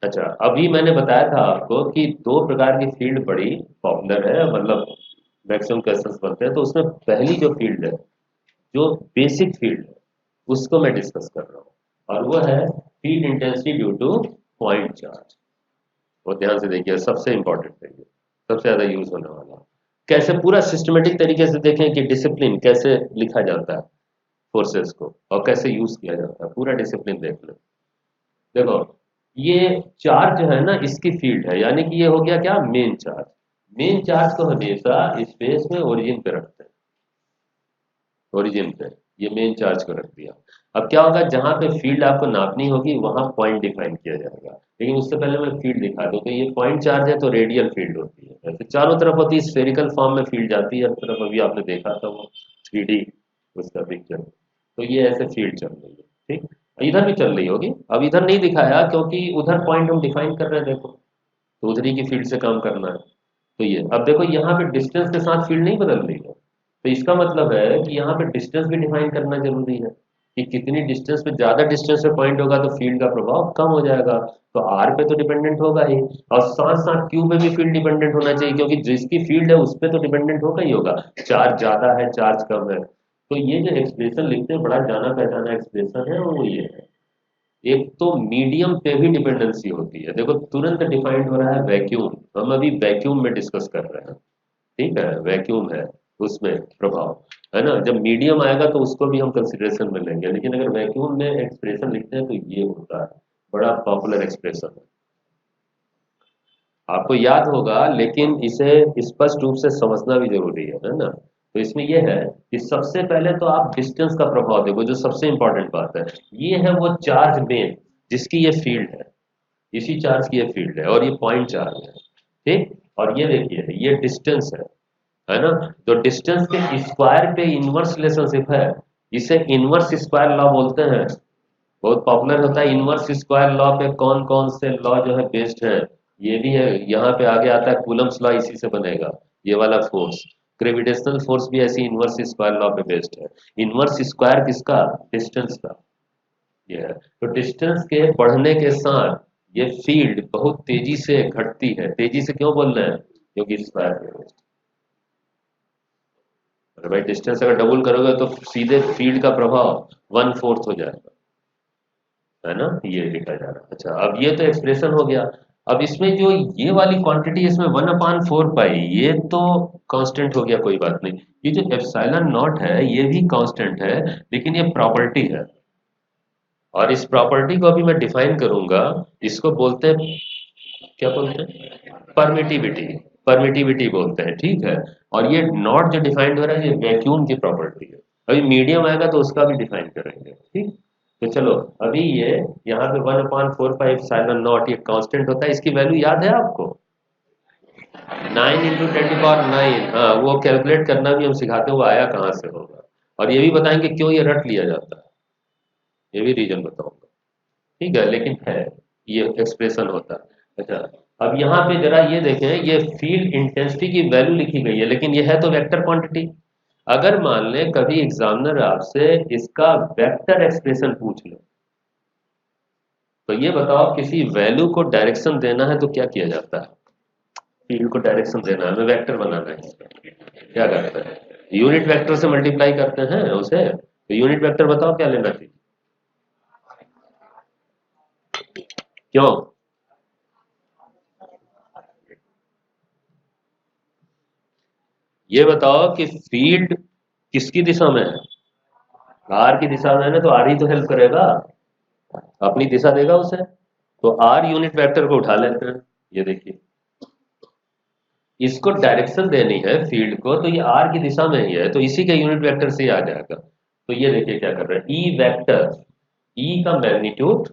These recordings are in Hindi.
अच्छा, अभी मैंने बताया था आपको कि दो प्रकार की फील्ड बड़ी पॉपुलर है, मतलब मैक्सिमम क्वेश्चंस बनते हैं। तो उसमें पहली जो फील्ड है, जो बेसिक फील्ड है, उसको मैं डिस्कस कर रहा हूँ, और वो है field intensity due two point charge. वो ध्यान से देखिए, सबसे इंपॉर्टेंट है ये, सबसे ज्यादा यूज होने वाला। कैसे पूरा सिस्टमेटिक तरीके से देखें कि डिसिप्लिन कैसे लिखा जाता है फोर्सेस को, और कैसे यूज किया जाता है, पूरा डिसिप्लिन देख लें। देखो, ये चार्ज जो है ना, इसकी फील्ड है, यानी कि ये हो गया क्या, मेन चार्ज। मेन चार्ज को हमेशा स्पेस में ओरिजिन पे रखते हैं, ओरिजिन पे। ये मेन चार्ज को रख दिया। अब क्या होगा, जहां पे फील्ड आपको नापनी होगी वहां पॉइंट डिफाइन किया जाएगा। लेकिन उससे पहले मैं फील्ड दिखा दूं, तो ये पॉइंट चार्ज है तो रेडियल फील्ड होती है, ऐसे चारों तरफ होती है, स्फेरिकल फॉर्म में फील्ड जाती है हर तरफ। अभी आपने देखा था वो 3D उसका पिक्चर। तो ये ऐसे फील्ड चल रही है, ठीक। इधर भी चल रही होगी, अब इधर नहीं दिखाया क्योंकि उधर पॉइंट हम डिफाइन कर रहे हैं, देखो, तो उधर ही की फील्ड से काम करना है। तो ये अब देखो, यहाँ पे डिस्टेंस के साथ फील्ड नहीं बदल रही है, तो इसका मतलब है कि यहाँ पे डिस्टेंस भी डिफाइन करना जरूरी है, कि कितनी डिस्टेंस पे, ज्यादा डिस्टेंस पे पॉइंट होगा तो फील्ड का प्रभाव कम हो जाएगा। तो आर पे तो डिपेंडेंट होगा ही, और साथ साथ क्यू पे भी फील्ड डिपेंडेंट होना चाहिए, क्योंकि जिसकी फील्ड है उस पे तो डिपेंडेंट होगा ही होगा। चार्ज ज्यादा है, चार्ज कम है। तो ये जो एक्सप्रेशन लिखते हैं, बड़ा जाना पहचाना एक्सप्रेशन है, वो ये है। एक तो मीडियम पे भी डिपेंडेंसी होती है, देखो तुरंत डिफाइंड हो रहा है वैक्यूम। हम अभी वैक्यूम में डिस्कस कर रहे हैं, ठीक है, वैक्यूम है उसमें प्रभाव, है ना। जब मीडियम आएगा तो उसको भी हम कंसिडरेशन में लेंगे, लेकिन अगर वैक्यूम में एक्सप्रेशन लिखते हैं तो ये होता है, बड़ा पॉपुलर एक्सप्रेशन है। आपको याद होगा, लेकिन इसे स्पष्ट रूप से समझना भी जरूरी है ना। तो इसमें यह है कि सबसे पहले तो आप डिस्टेंस का प्रभाव देखो, जो सबसे इंपॉर्टेंट बात है। ये है वो चार्ज मेन, जिसकी ये फील्ड है, इसी चार्ज की ये फील्ड है, और ये पॉइंट चार्ज है, ठीक। और ये देखिए, ये डिस्टेंस है ना। तो डिस्टेंस के स्क्वायर पे इनवर्स रिलेशनशिप है, इसे इनवर्स स्क्वायर लॉ बोलते हैं। बहुत पॉपुलर होता है इनवर्स स्क्वायर लॉ पे, कौन कौन से लॉ जो है बेस्ड है। ये भी है, यहाँ पे आगे आता है कूलम्स लॉ, इसी से बनेगा ये वाला फोर्स। ग्रेविटेशनल फोर्स भी ऐसी इनवर्स स्क्वायर लॉ पे बेस्ड है। इनवर्स स्क्वायर किसका, डिस्टेंस का। ये है, तो डिस्टेंस के बढ़ने के साथ ये फील्ड बहुत तेजी से घटती है। तेजी से क्यों बोल रहे हैं, क्योंकि स्क्वायर पे based है। अरे भाई, डिस्टेंस अगर डबल करोगे तो सीधे फील्ड का प्रभाव 1/4 हो जाएगा, है ना। ये लिखा जा रहा है। अच्छा, अब ये तो एक्सप्रेशन हो गया। अब इसमें जो ये वाली क्वांटिटी, इसमें 1/4 पाई, ये तो कांस्टेंट हो गया, कोई बात नहीं। ये जो एप्सिलॉन नॉट है, ये भी कांस्टेंट है, लेकिन ये प्रॉपर्टी है, और इस प्रॉपर्टी को अभी मैं डिफाइन करूंगा। इसको बोलते हैं, क्या बोलते हैं, परमिटिविटी। परमिटिविटी बोलते हैं, ठीक है। और ये नॉट जो डिफाइंड हो रहा है, ये वैक्यूम की प्रॉपर्टी है। अभी मीडियम आएगा तो उसका भी डिफाइन करेंगे, ठीक। तो चलो, अभी ये यहाँ पे 1/4 पाई ये कांस्टेंट होता है, इसकी वैल्यू याद है आपको, 9 × 10⁹ हाँ, वो कैलकुलेट करना भी हम सिखाते हैं, वो आया कहाँ से होगा। और ये भी बताएंगे क्यों ये रट लिया जाता है, ये भी रीजन बताऊंगा, ठीक है। लेकिन है, ये एक्सप्रेशन होता है। अच्छा, अब यहाँ पे जरा ये देखें, ये फील्ड इंटेंसिटी की वैल्यू लिखी गई है, लेकिन ये है तो वेक्टर क्वांटिटी। अगर मान लें कभी एग्जामिनर आपसे इसका वेक्टर एक्सप्रेशन पूछ ले, तो ये बताओ, किसी वैल्यू को डायरेक्शन देना है तो क्या किया जाता है। फील्ड को डायरेक्शन देना है, हमें वेक्टर बनाना है, क्या करते हैं, यूनिट वेक्टर से मल्टीप्लाई करते हैं उसे। तो यूनिट वेक्टर बताओ क्या लेना चाहिए, क्यों। ये बताओ कि फील्ड किसकी दिशा में है, आर की दिशा में है ना, तो आर ही तो हेल्प करेगा, अपनी दिशा देगा उसे। तो आर यूनिट वेक्टर को उठा लेते हैं, ये देखिए, इसको डायरेक्शन देनी है फील्ड को, तो ये आर की दिशा में ही है, तो इसी के यूनिट वेक्टर से ही आ जाएगा। तो ये देखिए क्या कर रहे हैं, ई वेक्टर, ई का मैग्नीट्यूड,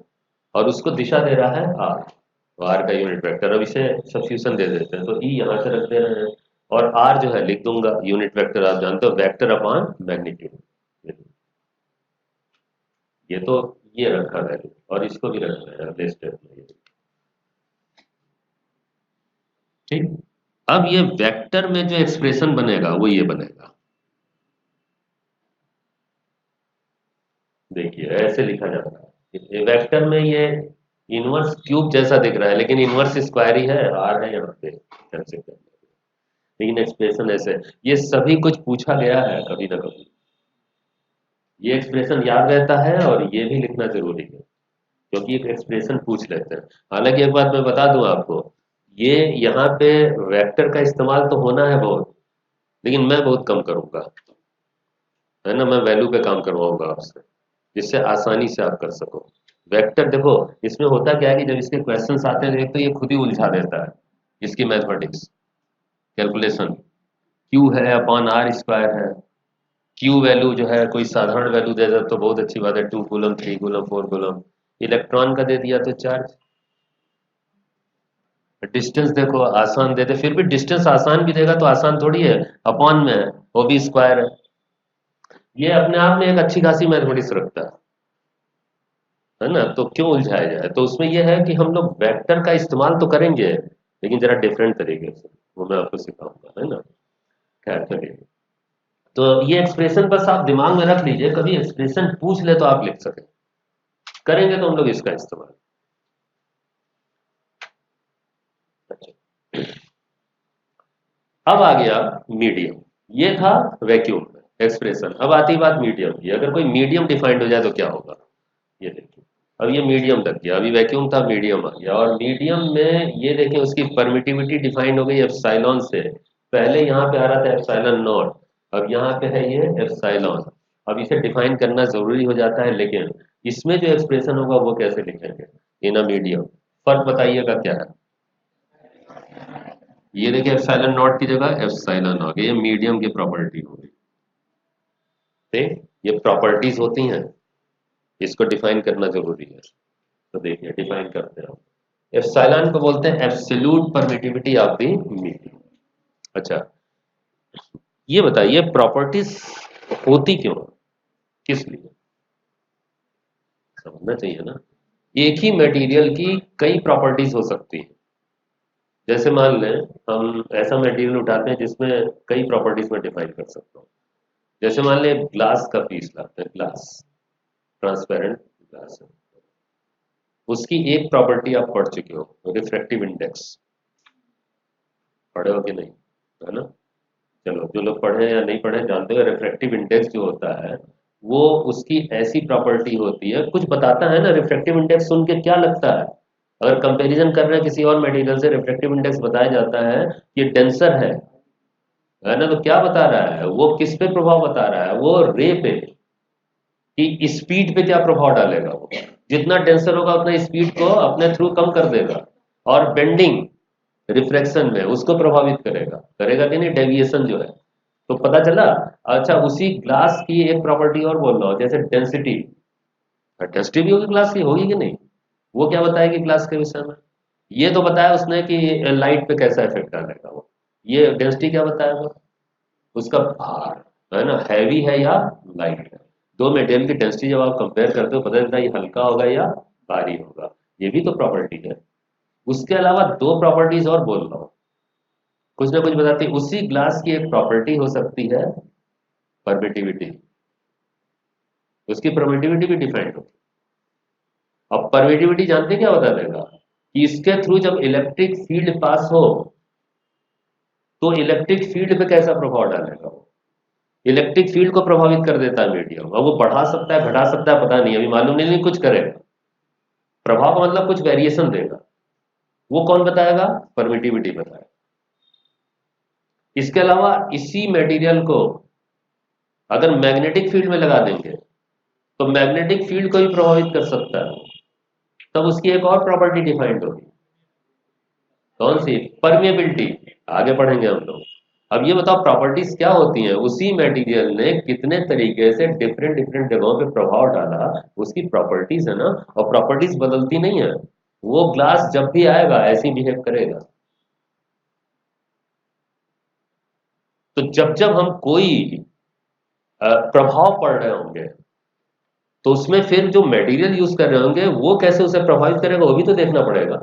और उसको दिशा दे रहा है आर, तो आर का यूनिट वेक्टर। अब इसे सब्स्टिट्यूशन दे देते हैं, तो ई यहाँ से रख दे रहे हैं, और आर जो है लिख दूंगा, यूनिट वेक्टर आप जानते हो, वेक्टर अपॉन मैग्नीट्यूड। ये तो ये रखा वैल्यू, और इसको भी रखना है अगले स्टेप में, ठीक। अब ये वेक्टर में जो एक्सप्रेशन बनेगा वो ये बनेगा, देखिए ऐसे लिखा जाता है। वेक्टर में ये इनवर्स क्यूब जैसा दिख रहा है लेकिन इनवर्स स्क्वायर ही है, आर है यहाँ पे कैंसिल करने के। लेकिन एक्सप्रेशन ऐसे है। ये सभी कुछ पूछा गया है कभी ना कभी, ये एक्सप्रेशन याद रहता है और ये भी लिखना जरूरी है क्योंकि एक एक्सप्रेशन पूछ लेते हैं। हालांकि एक बात मैं बता दूं आपको, ये यहाँ पे वेक्टर का इस्तेमाल तो होना है बहुत, लेकिन मैं बहुत कम करूंगा, है ना। मैं वैल्यू पे काम करवाऊंगा आपसे जिससे आसानी से आप कर सको। वेक्टर देखो, इसमें होता क्या है कि जब इसके क्वेश्चंस आते हैं तो ये खुद ही उलझा देता है, इसकी मैथमेटिक्स कैलकुलेशन। क्यू है अपॉन आर स्क्वायर है, क्यू वैल्यू जो है कोई साधारण वैल्यू दे दे तो बहुत अच्छी बात है, 2 कूलम 3 कूलम 4 कूलम। इलेक्ट्रॉन का दे दिया तो चार्ज। डिस्टेंस देखो आसान देते, फिर भी डिस्टेंस आसान भी देगा तो आसान थोड़ी है, अपॉन में है, वो भी स्क्वायर है। ये अपने आप में एक अच्छी खासी मैथमेटिक्स रखता है ना। तो क्यों उलझाया जाए, तो उसमें यह है कि हम लोग वेक्टर का इस्तेमाल तो करेंगे लेकिन जरा डिफरेंट तरीके से, वो मैं आपको सिखाऊंगा, है ना। खैर चलिए, तो ये एक्सप्रेशन बस आप दिमाग में रख लीजिए, कभी एक्सप्रेशन पूछ ले तो आप लिख सके, करेंगे तो हम लोग इसका इस्तेमाल। अच्छा, अब आ गया मीडियम। ये था वैक्यूम में एक्सप्रेशन। अब आती बात मीडियम की, अगर कोई मीडियम डिफाइंड हो जाए तो क्या होगा, ये देखिए। अब ये मीडियम लग गया, अभी वैक्यूम था मीडियम आ गया, और मीडियम में ये देखें उसकी परमिटिविटी डिफाइंड हो गई एप्सिलॉन से। पहले यहाँ पे आ रहा था एप्सिलॉन नॉट, अब यहाँ पे है ये एप्सिलॉन। अब इसे डिफाइन करना जरूरी हो जाता है, लेकिन इसमें जो एक्सप्रेशन होगा वो कैसे लिखेंगे इन अ मीडियम। फर्क बताइएगा क्या है। ये देखिए एप्सिलॉन नॉट की जगह एप्सिलॉन आ गया, ये मीडियम की प्रॉपर्टी होगी। ठीक, ये प्रॉपर्टीज होती हैं, इसको डिफाइन करना जरूरी है। तो देखिए डिफाइन करते हैं हम। एप्सिलॉन को बोलते हैं absolute permittivity of the medium. अच्छा, ये बताइए प्रॉपर्टीज होती क्यों, किस लिए, समझना चाहिए ना। एक ही मटेरियल की कई प्रॉपर्टीज हो सकती है। जैसे मान लें हम ऐसा मटेरियल उठाते हैं जिसमें कई प्रॉपर्टीज में डिफाइन कर सकता हूँ। जैसे मान लें ग्लास का पीस लाते हैं, ग्लास, ट्रांसपेरेंट ग्लास है, उसकी एक प्रॉपर्टी आप पढ़ चुके हो, रिफ्रैक्टिव इंडेक्स। पढ़े हो कि नहीं, है ना। चलो जो लोग पढ़े या नहीं पढ़े जानते हो, रिफ्रैक्टिव इंडेक्स जो होता है वो उसकी ऐसी प्रॉपर्टी होती है, कुछ बताता है ना। रिफ्रैक्टिव इंडेक्स सुन के क्या लगता है, अगर कंपैरिजन कर रहे हैं किसी और मटेरियल से, रिफ्रैक्टिव इंडेक्स बताया जाता है कि डेंसर है ना। तो क्या बता रहा है वो, किस पे प्रभाव बता रहा है, वो रे पे, कि स्पीड पे क्या प्रभाव डालेगा वो। जितना डेंसर होगा उतना स्पीड को अपने थ्रू कम कर देगा, और बेंडिंग रिफ्रैक्शन में उसको प्रभावित करेगा, करेगा कि नहीं, डेविएशन जो है। तो पता चला। अच्छा, उसी ग्लास की एक प्रॉपर्टी और बोल रहा हूँ, जैसे डेंसिटी। डेंसिटी भी होगी ग्लास की, होगी कि नहीं। वो क्या बताएगी ग्लास के विषय में, ये तो बताया उसने कि लाइट पे कैसा इफेक्ट डालेगा वो। ये डेंसिटी क्या बताएगा, उसका भार, है ना, हैवी है या लाइट है। दो मटेरियल की डेंसिटी जब आप कंपेयर करते हो पता चलता है ये हल्का होगा या भारी होगा, ये भी तो प्रॉपर्टी है। उसके अलावा दो प्रॉपर्टीज और बोल रहा हूँ, कुछ ना कुछ बताती है। उसी ग्लास की एक प्रॉपर्टी हो सकती है परमिटिविटी, उसकी परमिटिविटी भी डिफाइंड होती है। अब परमिटिविटी जानते क्या बता देगा, कि इसके थ्रू जब इलेक्ट्रिक फील्ड पास हो तो इलेक्ट्रिक फील्ड पे कैसा प्रभाव डालेगा वो। इलेक्ट्रिक फील्ड को प्रभावित कर देता है मीडियम, अब वो बढ़ा सकता है घटा सकता है पता नहीं, अभी मालूम नहीं, कुछ करेगा। प्रभाव का मतलब कुछ वेरिएशन देगा, वो कौन बताएगा, परमिटिविटी बताएगा। इसके अलावा इसी मटेरियल को अगर मैग्नेटिक फील्ड में लगा देंगे तो मैग्नेटिक फील्ड को भी प्रभावित कर सकता है, तब उसकी एक और प्रॉपर्टी डिफाइंड होगी। कौन सी, परमिएबिलिटी। आगे पढ़ेंगे हम लोग। अब ये बताओ प्रॉपर्टीज क्या होती हैं, उसी मटेरियल ने कितने तरीके से डिफरेंट डिफरेंट जगहों पे प्रभाव डाला, उसकी प्रॉपर्टीज है ना। और प्रॉपर्टीज बदलती नहीं है, वो ग्लास जब भी आएगा ऐसे ही बिहेव करेगा। तो जब जब हम कोई प्रभाव पढ़ रहे होंगे तो उसमें फिर जो मटेरियल यूज कर रहे होंगे वो कैसे उसे प्रभावित करेगा वो भी तो देखना पड़ेगा।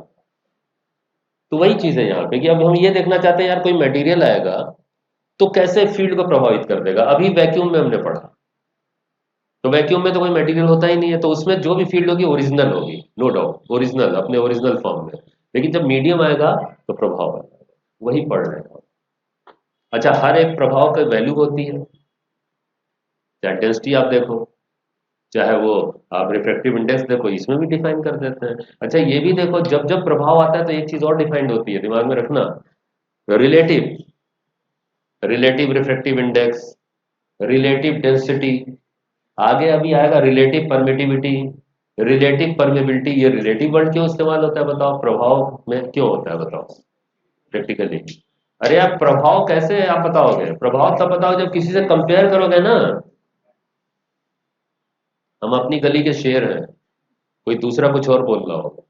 तो वही चीज है यहाँ पे, कि अब हम ये देखना चाहते हैं यार कोई मटेरियल आएगा तो कैसे फील्ड को प्रभावित कर देगा। अभी वैक्यूम में हमने पढ़ा, तो वैक्यूम में तो कोई मटेरियल होता ही नहीं है, तो उसमें जो भी फील्ड होगी ओरिजिनल होगी, नो डाउट, ओरिजिनल, अपने ओरिजिनल फॉर्म में। लेकिन जब मीडियम आएगा तो प्रभाव आएगा, वही पढ़ रहे हैं। अच्छा, हर एक प्रभाव का वैल्यू होती है, चाहे डेंसिटी आप देखो, चाहे वो आप रिफ्रैक्टिव इंडेक्स देखो, इसमें भी डिफाइन कर देते हैं। अच्छा, ये भी देखो, जब जब प्रभाव आता है तो एक चीज और डिफाइंड होती है, दिमाग में रखना, relative, relative refractive index, relative density, आगे अभी आएगा रिलेटिव परमिटिविटी, रिलेटिव परमेबिलिटी। ये रिलेटिव वर्ड क्यों इस्तेमाल होता है बताओ, प्रभाव में क्यों होता है बताओ प्रैक्टिकली। अरे आप प्रभाव कैसे आप बताओगे, प्रभाव तब बताओ जब किसी से कंपेयर करोगे ना। हम अपनी गली के शेर हैं, कोई दूसरा कुछ और बोल रहा हो।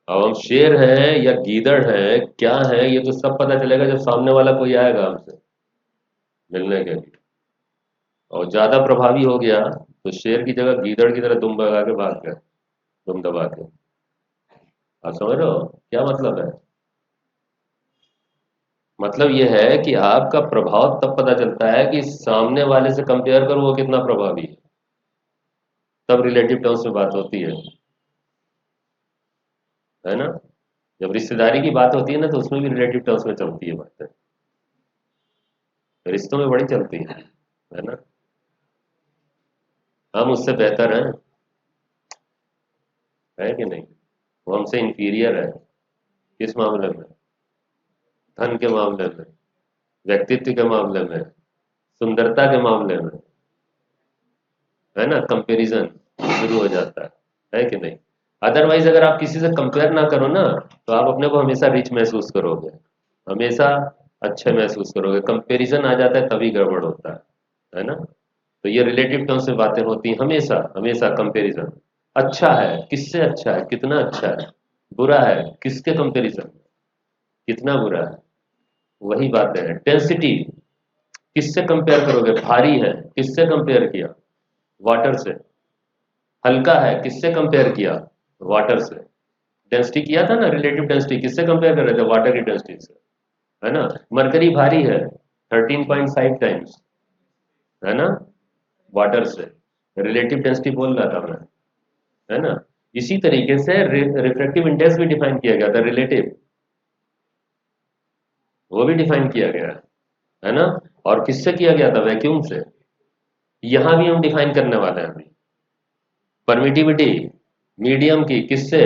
अब हम शेर हैं या गीदड़ हैं, क्या है, ये तो सब पता चलेगा जब सामने वाला कोई आएगा हमसे मिलने के लिए, और ज्यादा प्रभावी हो गया तो शेर की जगह गीदड़ की तरह दुम भगा के भाग गए, दुम दबा के। आप समझ रहे हो क्या मतलब है? मतलब ये है कि आपका प्रभाव तब पता चलता है कि सामने वाले से कंपेयर करो वो कितना प्रभावी है, तब रिलेटिव टर्म्स में बात होती है ना। जब रिश्तेदारी की बात होती है ना तो उसमें भी रिलेटिव टर्म्स में चलती है बातें, रिश्तों में बड़ी चलती है ना। हम उससे बेहतर हैं, है कि नहीं? वो हमसे इंफीरियर है, किस मामले में? धन के मामले में, व्यक्तित्व के मामले में, सुंदरता के मामले में, है ना, कंपैरिजन शुरू हो जाता है कि नहीं? अदरवाइज अगर आप किसी से कंपेयर ना करो ना, तो आप अपने को हमेशा रिच महसूस करोगे, हमेशा अच्छे महसूस करोगे। कंपैरिजन आ जाता है तभी गड़बड़ होता है ना। तो ये रिलेटिव टर्म्स में बातें होती हैं हमेशा, हमेशा कंपैरिजन। अच्छा है किससे, अच्छा है कितना अच्छा है, बुरा है किसके कंपैरिजन, कितना बुरा है, वही बातें हैं। डेंसिटी किससे कंपेयर करोगे, भारी है किससे कंपेयर किया, वाटर से। हल्का है किससे कंपेयर किया, वाटर से। डेंसिटी किया था ना, रिलेटिव डेंसिटी किससे कंपेयर कर रहे थे, वाटर की डेंसिटी से, है ना। मरकरी भारी है 13.5 टाइम्स, है ना, वाटर से, रिलेटिव डेंसिटी बोल रहा था मैं, है ना। इसी तरीके से रिफ्रैक्टिव इंडेक्स भी डिफाइन किया गया था, रिलेटिव, वो भी डिफाइन किया गया है ना। और किससे किया गया था, वैक्यूम से। यहां भी हम डिफाइन करने वाले हैं अभी परमिटिविटी मीडियम की, किससे,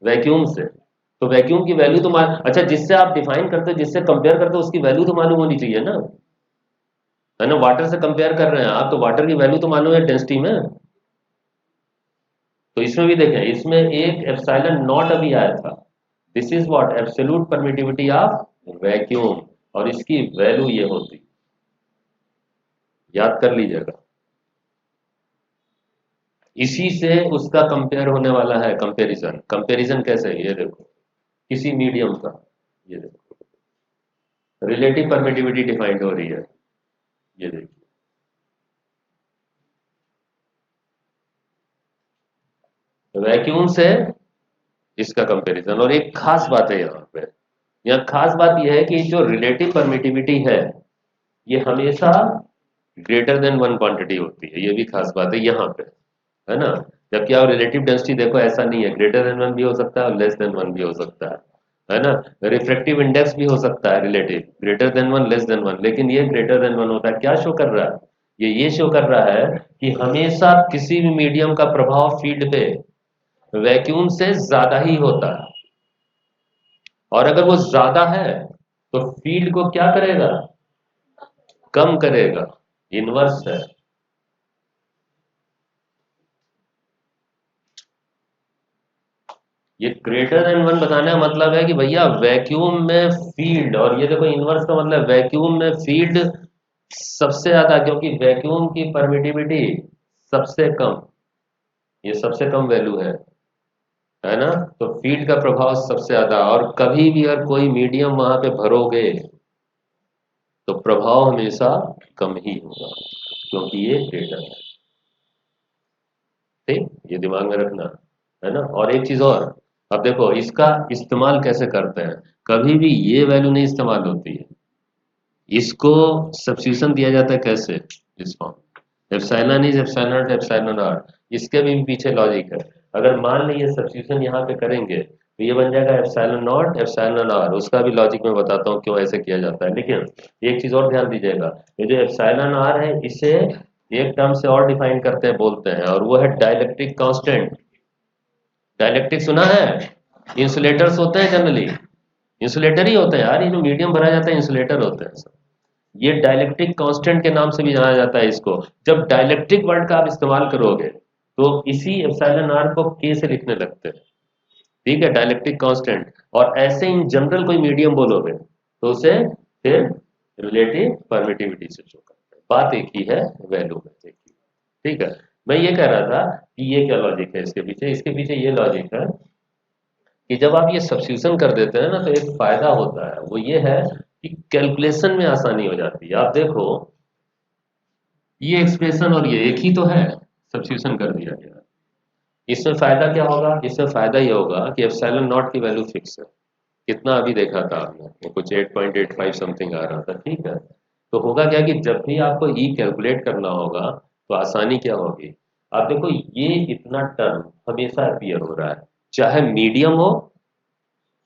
वैक्यूम से। तो वैक्यूम की वैल्यू तो अच्छा, जिससे आप डिफाइन करते हो, जिससे कंपेयर करते हो, उसकी वैल्यू तो मालूम होनी चाहिए ना, है ना। वाटर से कंपेयर कर रहे हैं आप, तो वाटर की वैल्यू तो मालूम है डेंसिटी में। तो इसमें भी देखें, इसमें एक एप्सिलॉन नॉट अभी आया था, this is what absolute permittivity of vacuum, और इसकी वैल्यू ये होती, याद कर लीजिएगा। इसी से उसका कंपेयर होने वाला है, कंपैरिजन। कंपैरिजन कैसे है ये देखो, किसी मीडियम का, ये देखो रिलेटिव परमिटिविटी डिफाइंड हो रही है, ये देखिए। वैक्यूम से इसका कंपैरिजन, और एक खास बात है यहाँ पे, यहाँ खास बात यह है कि जो रिलेटिव परमिटिविटी है ये हमेशा ग्रेटर देन वन क्वांटिटी होती है, ये भी खास बात है यहाँ पे, है ना। जबकि आप रिलेटिव डेंसिटी देखो, ऐसा नहीं है, ग्रेटर देन वन भी हो सकता है और लेस देन वन भी हो सकता है ना। रिफ्रैक्टिव इंडेक्स भी हो सकता है relative, greater than one less than one, लेकिन ये ग्रेटर देन वन होता है। क्या शो कर रहा है ये शो कर रहा है कि हमेशा किसी भी मीडियम का प्रभाव फील्ड पे वैक्यूम से ज्यादा ही होता है, और अगर वो ज्यादा है तो फील्ड को क्या करेगा, कम करेगा, इनवर्स है। ये ग्रेटर देन वन बताने का मतलब है कि भैया वैक्यूम में फील्ड, और ये देखो इनवर्स का मतलब वैक्यूम में फील्ड सबसे ज्यादा, क्योंकि वैक्यूम की परमिटिविटी सबसे कम, ये सबसे कम वैल्यू है ना। तो फील्ड का प्रभाव सबसे ज्यादा, और कभी भी अगर कोई मीडियम वहां पे भरोगे तो प्रभाव हमेशा कम ही होगा, क्योंकि ये ग्रेटर है। ठीक, ये दिमाग में रखना, है ना। और एक चीज और, अब देखो इसका इस्तेमाल कैसे करते हैं, कभी भी ये वैल्यू नहीं इस्तेमाल होती है, इसको सब्स्टिट्यूशन दिया जाता है कैसे, इस form epsilon is epsilon not epsilon R. इसके भी पीछे लॉजिक है। अगर मान लीजिए सब्स्टिट्यूशन यहाँ पे करेंगे तो ये बन जाएगा एप्सिलॉन नॉट एप्सिलॉन आर। उसका भी लॉजिक मैं बताता हूँ क्यों ऐसे किया जाता है। लेकिन एक चीज और ध्यान दीजिएगा, ये जो एप्सिलॉन आर है इसे एक टर्म से और डिफाइन करते हैं, बोलते हैं, और वो है डाइलेक्ट्रिक कांस्टेंट। डाइलेक्ट्रिक सुना है? इंसुलेटर्स होते हैं जनरली, इंसुलेटर ही होते हैं यार, ये जो मीडियम भरा जाता है इंसुलेटर होते हैं सब। ये डाइलेक्ट्रिक कांस्टेंट के नाम से भी जाना जाता है इसको। जब डाइलेक्ट्रिक वर्ड का आप इस्तेमाल करोगे तो इसी एप्सिलॉन आर को के से लिखने लगते हैं, ठीक है, डाइलेक्ट्रिक कांस्टेंट। और ऐसे इन जनरल कोई मीडियम बोलोगे तो उसे फिर रिलेटिव परमिटिविटी से शो करते हैं। बात एक ही है, वैल्यू में एक ही, ठीक है। मैं ये कह रहा था कि ये क्या लॉजिक है इसके पीछे। इसके पीछे ये लॉजिक है कि जब आप ये सब्स्टिट्यूशन कर देते हैं ना तो एक फायदा होता है, वो ये है कि कैलकुलेशन में आसानी हो जाती है। आप देखो ये एक्सप्रेशन और ये एक ही तो है, सब्स्टिट्यूशन कर दिया गया। इसमें फायदा क्या होगा? इसमें फायदा ये होगा कि एप्सिलॉन नॉट की वैल्यू फिक्स है। कितना अभी देखा था आपने, वो कुछ 8.85 समथिंग आ रहा था, ठीक है। तो होगा क्या कि जब भी आपको ई कैलकुलेट करना होगा तो आसानी क्या होगी। आप देखो ये इतना टर्म हमेशा अपीयर हो रहा है, चाहे मीडियम हो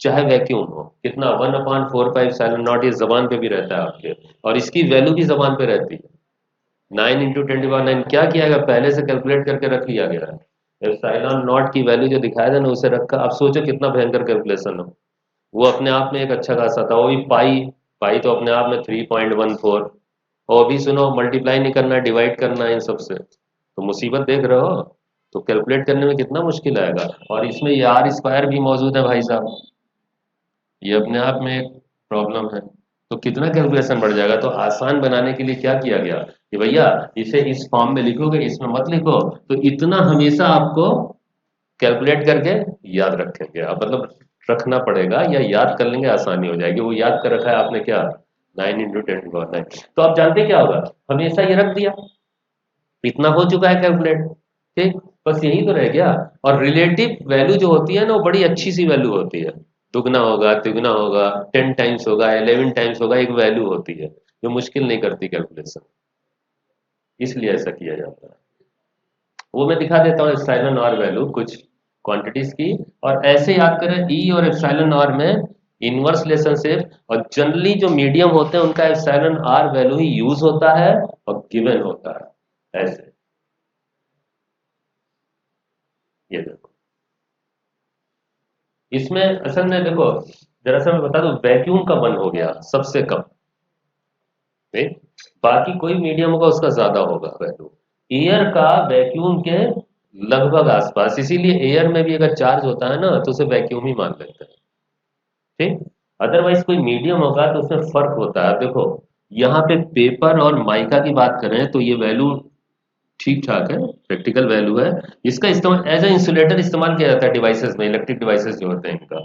चाहे वैक्यूम हो। कितना 1/4 साइलन नॉट ये जबान पे भी रहता है आपके, और इसकी वैल्यू भी जबान पे रहती है। 9 × 10⁹ क्या किया गया, पहले से कैलकुलेट करके रख लिया गया है। एप्सिलॉन नॉट की वैल्यू जो दिखाया था ना उसे रखा। आप सोचो कितना भयंकर कैलकुलेशन हो। वो अपने आप में एक अच्छा खासा था, वो भी पाई। पाई तो अपने आप में 3.14। और भी सुनो, मल्टीप्लाई नहीं करना, डिवाइड करना है इन सबसे, तो मुसीबत देख रहे हो। तो कैलकुलेट करने में कितना मुश्किल आएगा। और इसमें ये आर स्क्वायर भी मौजूद है भाई साहब, ये अपने आप में एक प्रॉब्लम है। तो कितना कैलकुलेशन बढ़ जाएगा। तो आसान बनाने के लिए क्या किया गया कि भैया इसे इस फॉर्म में लिखोगे, इसमें मत लिखो, तो इतना हमेशा आपको कैलकुलेट करके याद रखेंगे आप, मतलब रखना पड़ेगा, या याद कर लेंगे आसानी हो जाएगी। वो याद कर रखा है आपने क्या, 9 × 10⁹ तो आप जानते क्या होगा, हमेशा ये रख दिया, इतना हो चुका है कैलकुलेट, ठीक। बस यही तो रह गया। और रिलेटिव वैल्यू जो होती है ना वो बड़ी अच्छी सी वैल्यू होती है। दुगना होगा, तिगुना होगा, 10 टाइम्स होगा, 11 टाइम्स होगा, एक वैल्यू होती है जो मुश्किल नहीं करती कैलकुलेशन, इसलिए ऐसा किया जाता है। वो मैं दिखा देता हूँ एप्सिलॉन आर वैल्यू कुछ क्वांटिटीज की। और ऐसे याद करें ई और एप्सिलॉन आर में इनवर्स रिलेशनशिप, और जनरली जो मीडियम होते हैं उनका एप्सिलॉन आर वैल्यू ही यूज होता है और गिवन होता है ऐसे। ये देखो इसमें असल में देखो, जरा सा मैं बता दूं, वैक्यूम का 1 हो गया सबसे कम, ठीक। बाकी कोई मीडियम होगा उसका ज्यादा होगा वैल्यू। एयर का वैक्यूम के लगभग आसपास, इसीलिए एयर में भी अगर चार्ज होता है ना तो उसे वैक्यूम ही मान लेते हैं, ठीक। अदरवाइज कोई मीडियम होगा तो उसमें फर्क होता है। देखो यहाँ पे पेपर और माइका की बात करें तो ये वैल्यू ठीक ठाक है, प्रैक्टिकल वैल्यू है। इसका इस्तेमाल एज ए इंसुलेटर इस्तेमाल किया जाता है डिवाइसेस में, इलेक्ट्रिक डिवाइसेस जो होते हैं इनका।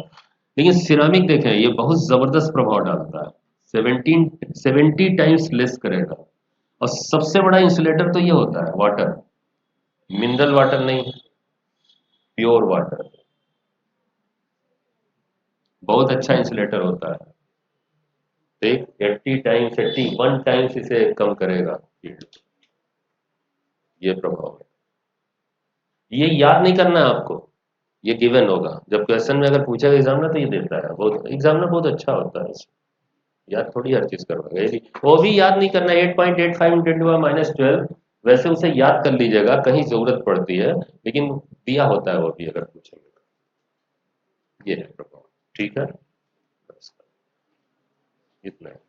लेकिन सिरामिक देखें ये बहुत जबरदस्त प्रभाव डालता है, 70 टाइम्स लेस करेगा। और सबसे बड़ा इंसुलेटर तो ये होता है वाटर, मिनरल वाटर नहीं, प्योर वाटर, बहुत अच्छा इंसुलेटर होता है, ठीक। 80 टाइम्स, 81 टाइम्स इसे कम करेगा heat। ये प्रभाव है। ये याद नहीं करना है आपको, ये गिवन होगा। जब क्वेश्चन में अगर पूछेगा एग्जामिनर तो ये देता है, बहुत एग्जामिनर बहुत अच्छा होता है इसमें। याद थोड़ी हर चीज करवाएगा, ये भी वो भी याद नहीं करना। 8.85 × 10⁻12 वैसे उसे याद कर लीजिएगा, कहीं जरूरत पड़ती है, लेकिन दिया होता है वो भी अगर पूछेंगे तो। ये है प्रभाव, ठीक है, बस इतना है।